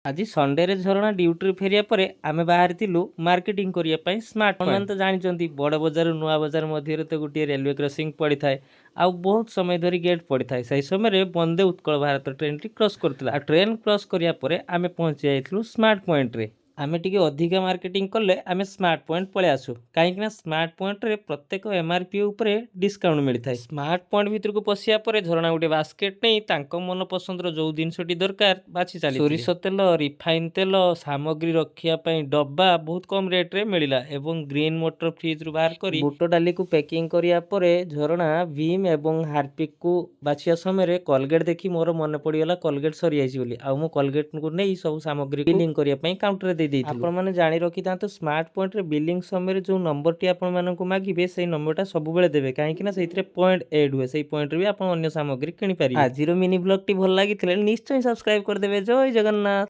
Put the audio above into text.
ଆଜି ସଣ୍ଡେରେ ଝରଣା ଡ୍ୟୁଟିରୁ ଫେରିବା ପରେ ଆମେ ବାହାରିଥିଲୁ ମାର୍କେଟିଂ କରିବା ପାଇଁ ସ୍ମାର୍ଟ ପଏଣ୍ଟ। ଆପଣମାନେ ତ ଜାଣିଛନ୍ତି ବଡ଼ ବଜାର ନୂଆ ବଜାର ମଧ୍ୟରେ ତ ଗୋଟିଏ ରେଲୱେ କ୍ରସିଂ ପଡ଼ିଥାଏ ଆଉ ବହୁତ ସମୟ ଧରି ଗେଟ୍ ପଡ଼ିଥାଏ। ସେହି ସମୟରେ ବନ୍ଦେ ଉତ୍କଳ ଭାରତ ଟ୍ରେନ୍ଟି କ୍ରସ୍ କରୁଥିଲା ଆଉ ଟ୍ରେନ୍ କ୍ରସ୍ କରିବା ପରେ ଆମେ ପହଞ୍ଚି ଯାଇଥିଲୁ ସ୍ମାର୍ଟ ପଏଣ୍ଟରେ। ଆମେ ଟିକେ ଅଧିକା ମାର୍କେଟିଂ କଲେ ଆମେ ସ୍ମାର୍ଟ ପଏଣ୍ଟ ପଳେଇ ଆସୁ, କାହିଁକିନା ସ୍ମାର୍ଟ ପଏଣ୍ଟରେ ପ୍ରତ୍ୟେକ MRP ଉପରେ ଡିସ୍କାଉଣ୍ଟ ମିଳିଥାଏ। ସ୍ମାର୍ଟ ପଏଣ୍ଟ ଭିତରକୁ ପଶିବା ପରେ ଝରଣା ଗୋଟେ ବାସ୍କେଟ୍ ନେଇ ତାଙ୍କ ମନ ପସନ୍ଦର ଯେଉଁ ଜିନିଷଟି ଦରକାର ବାଛି ଚାଲିଥିଲେ। ସୋରିଷ ତେଲ, ରିଫାଇନ୍ ତେଲ, ସାମଗ୍ରୀ ରଖିବା ପାଇଁ ଡବା ବହୁତ କମ୍ ରେଟ୍ରେ ମିଳିଲା ଏବଂ ଗ୍ରୀନ୍ ମଟର ଫ୍ରିଜ୍ରୁ ବାହାର କରି ବୁଟ ଡାଲିକୁ ପ୍ୟାକିଂ କରିବା ପରେ ଝରଣା ଭୀମ୍ ଏବଂ ହାର୍ପିକ୍କୁ ବାଛିବା ସମୟରେ କୋଲଗେଟ୍ ଦେଖି ମୋର ମନେ ପଡ଼ିଗଲା କୋଲଗେଟ୍ ସରିଯାଇଛି ବୋଲି, ଆଉ ମୁଁ କୋଲଗେଟ୍କୁ ନେଇ ସବୁ ସାମଗ୍ରୀ ବିଲିଂ କରିବା ପାଇଁ କାଉଣ୍ଟରରେ ଦେଇଦେଇଥିଲି। ଆପଣମାନେ ଜାଣି ରଖିଥାନ୍ତୁ ସ୍ମାର୍ଟ ପଏଣ୍ଟରେ ବିଲିଂ ସମୟରେ ଯେଉଁ ନମ୍ବରଟି ଆପଣମାନଙ୍କୁ ମାଗିବେ ସେଇ ନମ୍ବରଟା ସବୁବେଳେ ଦେବେ, କାହିଁକିନା ସେଇଥିରେ ପଏଣ୍ଟ ଏଡ୍ ହୁଏ। ସେଇ ପଏଣ୍ଟରେ ବି ଆପଣ ଅନ୍ୟ ସାମଗ୍ରୀ କିଣିପାରିବେ। ଆଜିର ମିନି ବ୍ଲଗ୍ଟି ଭଲ ଲାଗିଥିଲେ ନିଶ୍ଚୟ ସବସ୍କ୍ରାଇବ୍ କରିଦେବେ। ଜୟ ଜଗନ୍ନାଥ।